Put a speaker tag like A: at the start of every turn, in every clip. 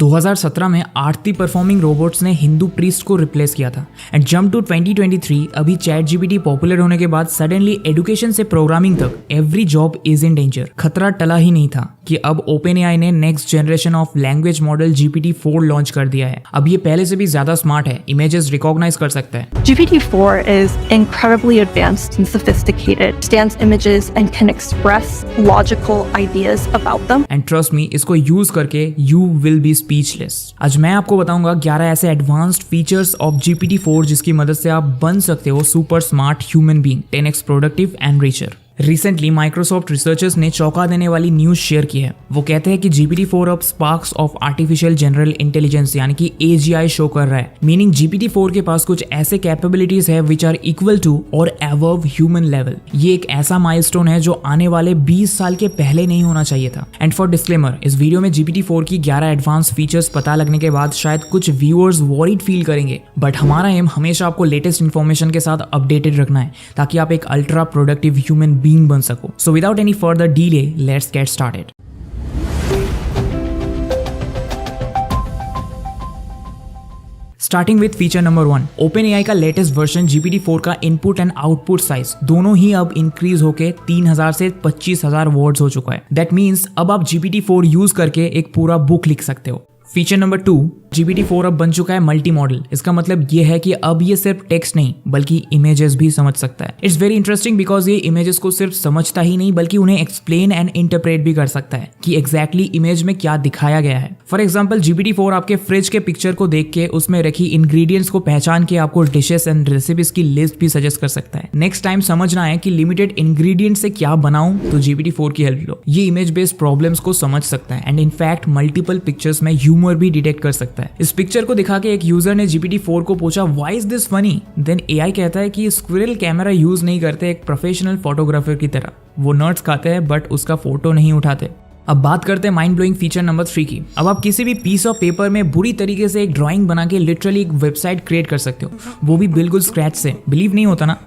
A: 2017 में आरती performing robots ने Hindu priest को रिप्लेस किया था एंड जंप टू 2023 अभी चैट जीपीटी पॉपुलर होने के बाद सडनली एजुकेशन से प्रोग्रामिंग तक every job is in danger. खतरा टला ही नहीं था कि अब OpenAI ने next generation of language model GPT-4 launch कर दिया है। अब ये पहले से भी ज्यादा स्मार्ट है, इमेजेस रिकॉग्नाइज कर सकता है।
B: GPT-4 is incredibly advanced and sophisticated, scans images and can express logical ideas about them.
A: And trust me, इसको यूज करके you will be speechless। आज मैं आपको बताऊंगा 11 ऐसे एडवांस्ड फीचर्स ऑफ GPT-4 जिसकी मदद से आप बन सकते हो super smart human being, 10x productive and richer. Recently Microsoft researchers ने चौंका देने वाली न्यूज शेयर की है। वो कहते हैं कि GPT-4 अब sparks of artificial general intelligence यानी कि AGI शो कर रहा है, मीनिंग GPT-4 के पास कुछ ऐसे कैपेबिलिटीज है विच आर इक्वल टू और अबव ह्यूमन लेवल। ये एक ऐसा माइलस्टोन है जो आने वाले 20 साल के पहले नहीं होना चाहिए था। एंड फॉर डिस्क्लेमर, इस वीडियो में GPT-4 की 11 एडवांस फीचर्स पता लगने के बाद शायद कुछ व्यूअर्स वॉरिड फील करेंगे, बट हमारा एम हमेशा आपको लेटेस्ट इन्फॉर्मेशन के साथ अपडेटेड रखना है ताकि आप एक अल्ट्रा प्रोडक्टिव ह्यूमन बीइंग बन सको। So without any further delay, let's get started. Starting with feature number 1, OpenAI का लेटेस्ट वर्जन GPT-4 का इनपुट एंड आउटपुट साइज दोनों ही अब इंक्रीज होके 3000 से 25000 वर्ड्स हो चुका है। दैट मीन्स अब आप GPT-4 यूज करके एक पूरा बुक लिख सकते हो। फीचर नंबर 2, GPT-4 अब बन चुका है मल्टी मॉडल। इसका मतलब ये है कि अब ये सिर्फ टेक्स्ट नहीं बल्कि इमेजेस भी समझ सकता है। इट्स वेरी इंटरेस्टिंग बिकॉज ये इमेजेस को सिर्फ समझता ही नहीं बल्कि उन्हें एक्सप्लेन एंड इंटरप्रेट भी कर सकता है कि एग्जैक्टली इमेज में क्या दिखाया गया है। फॉर एग्जाम्पल GPT-4 आपके फ्रिज के पिक्चर को देख के उसमें रखी इंग्रेडिएंट्स को पहचान के आपको डिशेस एंड रेसिपीज की लिस्ट भी सजेस्ट कर सकता है। नेक्स्ट टाइम समझना है कि लिमिटेड इंग्रेडिएंट से क्या बनाऊं तो GPT-4 की हेल्प लो। ये इमेज बेस्ड प्रॉब्लम्स को समझ सकता है एंड इनफैक्ट मल्टीपल पिक्चर्स में ह्यूमर भी डिटेक्ट कर सकता है। इस पिक्चर को दिखा के एक यूजर ने GPT-4 को पूछा why is this funny, then AI कहता है कि स्क्विरल कैमरा यूज नहीं करते एक प्रोफेशनल फोटोग्राफर की तरह, वो नट्स खाते हैं बट उसका फोटो नहीं उठाते। अब बात करते हैं माइंड ब्लोइंग फीचर नंबर 3 की। अब आप किसी भी पीस ऑफ पेपर में बुरी तरीके से एक ड्राइंग बना के लिटरली एक वेबसाइट क्रिएट कर सकते हो, वो भी बिल्कुल स्क्रैच से। बिलीव नहीं होता ना?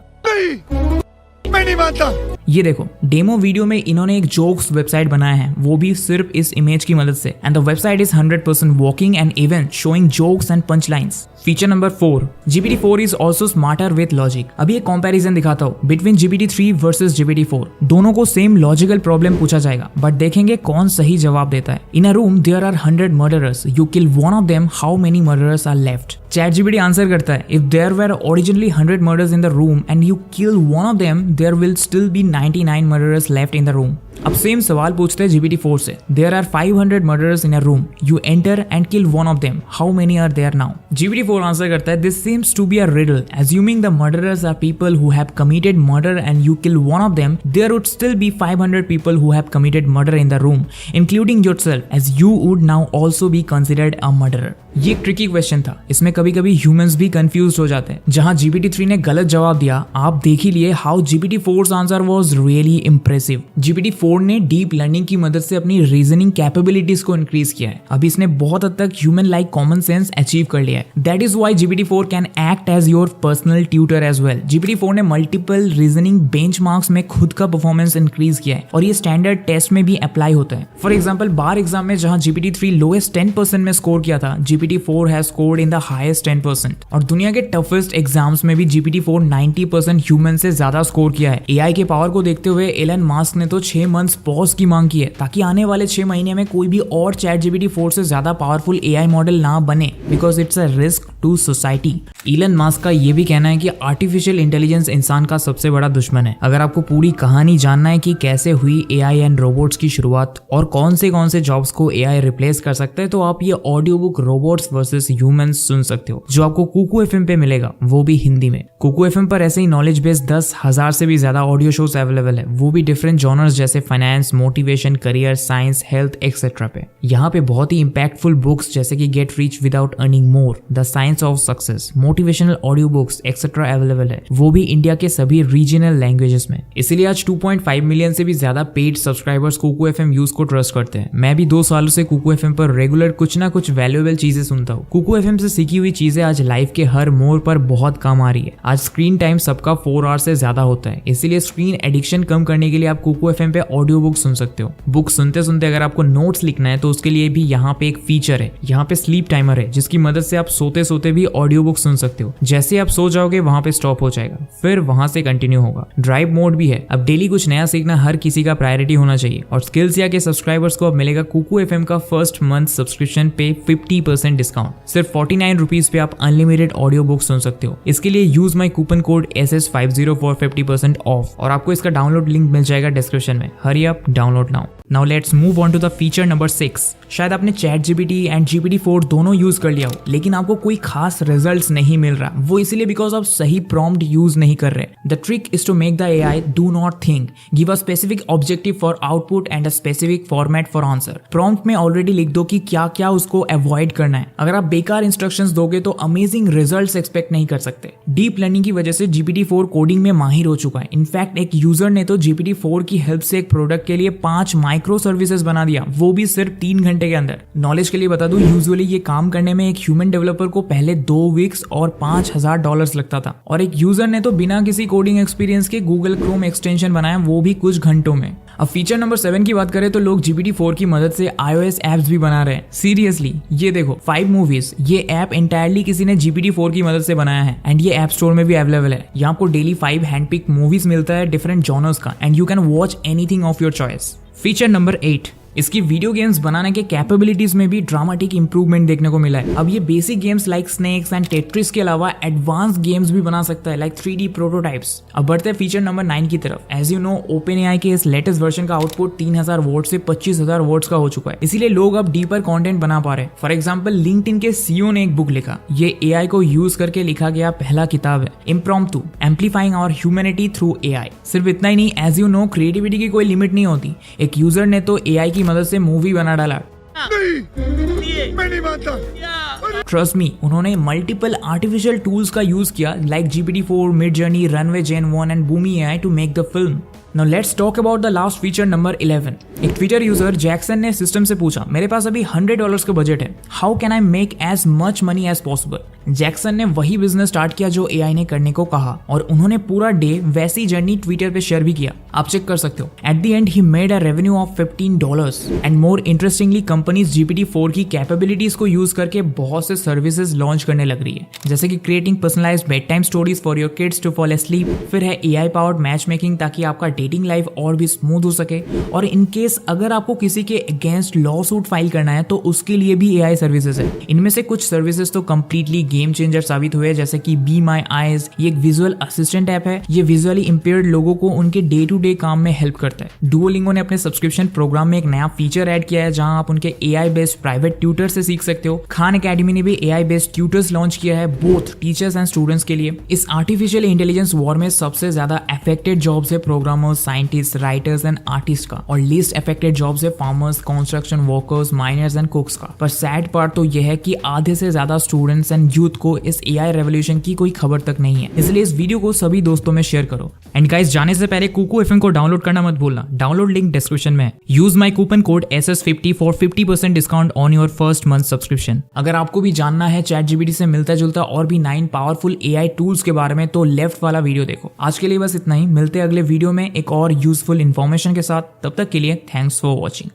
C: मैं नहीं मानता।
A: ये देखो, डेमो वीडियो में इन्होंने एक जोक्स वेबसाइट बनाया है, वो भी सिर्फ इस इमेज की मदद से। And the website is 100% working and even showing jokes and punch lines. Feature number 4, GPT-4 is also smarter with logic. अभी एक कंपैरिजन दिखाता हूँ बिटवीन GPT-3 वर्सेस GPT-4। दोनों को सेम लॉजिकल प्रॉब्लम पूछा जाएगा बट देखेंगे कौन सही जवाब देता है। In a room there are 100 murderers, you kill one of them, how many murderers are left? Chat GPT answer करता है if there were originally 100 murders in the room and you kill one of them, there will still be 99 murderers left in the room. अब same सवाल पूछते हैं GPT-4 से, there are 500 murderers in a room, you enter and kill one of them, how many are there now? GPT-4 answer करता है this seems to be a riddle, assuming the murderers are people who have committed murder and you kill one of them, there would still be 500 people who have committed murder in the room, including yourself, as you would now also be considered a murderer. ये tricky question था, इसमें कभी कभी humans भी confuse हो जाते हैं। जहां GPT-3 ने गलत जवाब दिया, आप देख ही लिए how GPT-4's answer was really impressive. GPT-4 ने डीप लर्निंग की मदद से अपनी रीजनिंग कैपेबिलिटीज को इंक्रीज किया है। अभी इसने बहुत हद तक human like common sense achieve कर लिया है। That is why GPT-4 can act as your personal tutor as well. GPT-4 ने मल्टीपल रीजनिंग बेंचमार्क्स में खुद का परफॉर्मेंस इंक्रीज किया है और ये स्टैंडर्ड टेस्ट में भी अप्लाई होता है। फॉर एग्जाम्पल बार एग्जाम में जहां GPT-3 लोएस्ट 10% में स्कोर किया था, GPT-4 has scored in the highest 10%। और दुनिया के टफेस्ट एग्जाम्स में भी GPT-4 90% ह्यूमन से ज्यादा स्कोर किया है। AI के पावर को देखते हुए एलन मास्क ने तो 6 मंथ्स पॉज की मांग की है ताकि आने वाले 6 महीने में कोई भी और चैट GPT-4 से ज्यादा पावरफुल AI मॉडल ना बने, because it's a risk to society. Elon Musk का ये भी कहना है कि आर्टिफिशियल इंटेलिजेंस इंसान का सबसे बड़ा दुश्मन है। अगर आपको पूरी कहानी जानना है कि कैसे हुई AI एंड रोबोट्स की शुरुआत और कौन से जॉब्स को AI रिप्लेस कर सकते हैं, तो आप ये audio book robots versus humans सुन सकते हो, जो आपको कुकू FM पे मिलेगा, वो भी हिंदी में। कुकू FM पर ऐसे ही नॉलेज बेस्ड 10,000 से भी ज्यादा ऑडियो शोज अवेलेबल है, वो भी डिफरेंट जॉनर्स जैसे finance, motivation, career, science, health etcetera पे। यहाँ पे बहुत ही इंपैक्टफुल बुक्स जैसे कि get rich without earning more, the science science of success, motivational audio books etcetera available है, वो भी इंडिया के सभी रीजनल लैंग्वेजेस में। इसीलिए आज 2.5 मिलियन से भी ज्यादा paid subscribers Kuku FM use को ट्रस्ट करते हैं। मैं भी 2 सालों से कुकू एफएम पर रेगुलर कुछ ना कुछ वैल्यूएबल चीजें सुनता हूँ। कुकू एफएम से सीखी हुई चीजें आज लाइफ के हर मोड़ पर बहुत काम आ रही है। आज स्क्रीन टाइम सबका 4 आवर से ज्यादा होता है, इसीलिए स्क्रीन एडिक्शन कम करने के लिए आप कुकू एफएम पे ऑडियो बुक सुन सकते हो। बुक सुनते सुनते अगर आपको नोट्स लिखना है तो उसके लिए भी यहाँ पे एक फीचर है, यहाँ पे स्लीप टाइमर है, जिसकी मदद से आप सोते सोते भी ऑडियो बुक सुन सकते हो। जैसे आप सो जाओगे वहां पे स्टॉप हो जाएगा, फिर वहां से कंटिन्यू होगा। ड्राइव मोड भी है। अब डेली कुछ नया सीखना हर किसी का प्रायोरिटी होना चाहिए और स्किल्स या के सब्सक्राइबर्स को अब मिलेगा कुकू एफएम का फर्स्ट मंथ सब्सक्रिप्शन पे 50% डिस्काउंट। सिर्फ 49 रुपीज पे आप अनलिमिटेड ऑडियो बुक सुन सकते हो। इसके लिए use my coupon code SS50 for 50% off और आपको इसका डाउनलोड लिंक मिल जाएगा डिस्क्रिप्शन में। Hurry up, download now. Now let's move on to the feature number 6। शायद आपने ChatGPT एंड GPT-4 दोनों यूज कर लिया हो, लेकिन आपको कोई खास रिजल्ट्स नहीं मिल रहा। वो इसीलिए बिकॉज आप सही प्रॉम्प्ट यूज नहीं कर रहे। The trick is to make the AI do not think, give a specific objective for output and a specific format for answer. Prompt में ऑलरेडी लिख दो कि क्या क्या उसको अवॉइड करना है। अगर आप बेकार इंस्ट्रक्शंस दोगे तो अमेजिंग रिजल्ट्स एक्सपेक्ट नहीं कर सकते। डीप लर्निंग की वजह से GPT-4 कोडिंग में माहिर हो चुका है। इनफैक्ट एक यूजर ने तो GPT-4 की हेल्प से एक प्रोडक्ट के लिए 5 माइक्रो सर्विसेज बना दिया, वो भी सिर्फ 3 घंटे के अंदर। नॉलेज के लिए बता दूं, यूजुअली ये काम करने में एक ह्यूमन डेवलपर को पहले 2 वीक्स और $5000 लगता था, और एक यूजर ने तो बिना किसी कोडिंग एक्सपीरियंस के गूगल क्रोम एक्सटेंशन बनाया, वो भी कुछ घंटों में। अब फीचर नंबर 7 की बात करें तो लोग GPT-4 की मदद से iOS एप्स भी बना रहे हैं। सीरियसली, ये देखो 5 मूवीज, ये ऐप एंटायरली किसी ने GPT-4 की मदद से बनाया है एंड ये ऐप स्टोर में भी अवेलेबल है। यहाँ आपको डेली 5 हैंडपिक मूवीज मिलता है डिफरेंट जॉनर्स का and you can watch anything of your choice. Feature number 8, इसकी वीडियो गेम्स बनाने के कैपेबिलिटीज में भी ड्रामेटिक इंप्रूवमेंट देखने को मिला है। अब ये basic games like snakes and Tetris के अलावा एडवांस गेम्स भी बना सकता है लाइक 3D प्रोटोटाइप्स। अब बढ़ते हैं फीचर नंबर 9 की तरफ। एज यू नो, OpenAI के इस लेटेस्ट वर्जन का आउटपुट 3000 वॉट से 25000 वॉट्स का हो चुका है, इसीलिए लोग अब डीपर कंटेंट बना पा रहे हैं। फॉर एग्जाम्पल, लिंक्डइन के CEO ने एक बुक लिखा। ये AI को यूज करके लिखा गया पहला किताब है, impromptu amplifying our humanity through AI। सिर्फ इतना ही नहीं, एज यू नो, क्रिएटिविटी की कोई लिमिट नहीं होती। एक यूजर ने तो AI की मदद से मूवी बना डाला।
C: नहीं, मैं नहीं मानता।
A: ट्रस्ट मी, उन्होंने मल्टीपल आर्टिफिशियल टूल्स का यूज किया like GPT-4, Midjourney, Runway Gen 1 and Boomi AI to make the film. Now let's talk about the last feature number 11. एक ट्विटर यूजर जैक्सन ने सिस्टम से पूछा, मेरे पास अभी $100 का बजट है, how can I make as much money as possible. Jackson ने वही बिजनेस स्टार्ट किया जो AI ने करने को कहा, और उन्होंने पूरा डे वैसी जर्नी ट्विटर पे शेयर भी किया। आप चेक कर सकते हो। At the and he made a revenue of $15 and more interestingly companies GPT-4 की कैपेबिलिटीज को यूज करके बहुत से सर्विसेज लॉन्च करने लग रही है, जैसे कि creating personalized bed time stories for your kids to fall asleep. फिर है AI पावर्ड मैच मेकिंग, ताकि आपका डेटिंग लाइफ और भी स्मूथ हो सके। और इन केस अगर आपको किसी के अगेंस्ट लॉ सूट फाइल करना है तो उसके लिए भी AI सर्विसेज है। इनमें से कुछ सर्विसेज तो कंप्लीटली गेम चेंजर साबित हुए, जैसे कि बी माई आईज। ये एक विजुअल असिस्टेंट ऐप है। ये विजुअली इंपेयर्ड लोगों को उनके डे टू डे काम में हेल्प करता है। डुओलिंगो ने अपने सब्सक्रिप्शन प्रोग्राम में एक नया फीचर ऐड किया है, जहां आप उनके AI बेस्ड प्राइवेट ट्यूटर से सीख सकते हो। खान एकेडमी ने भी AI बेस्ड ट्यूटर्स लॉन्च किया है, बोथ टीचर्स एंड स्टूडेंट्स के लिए। इस आर्टिफिशियल इंटेलिजेंस वॉर में सबसे ज्यादा अफेक्टेड जॉब्स है programmers, scientist, writers and artist का, और लीस्ट अफेक्टेड जॉब्स है farmers, construction workers, miners and cooks का। पर सैड पार्ट तो यह है कि आधे से ज्यादा स्टूडेंट्स एंड यूथ को इस AI रेवोल्यूशन की कोई खबर तक नहीं है, इसलिए इस वीडियो को सभी दोस्तों में शेयर करो। एंड गाइस, जाने से पहले कुकू एफएम को डाउनलोड करना मत भूलना। डाउनलोड लिंक डिस्क्रिप्शन में है। Use my coupon code SS50 for 50% discount on your first month subscription. अगर आपको भी जानना है ChatGPT से मिलता जुलता और भी 9 पावरफुल AI टूल्स के बारे में, तो लेफ्ट वाला वीडियो देखो। आज के लिए बस इतना ही, मिलते हैं अगले वीडियो में एक और यूजफुल इन्फॉर्मेशन के साथ। तब तक के लिए थैंक्स फॉर वॉचिंग।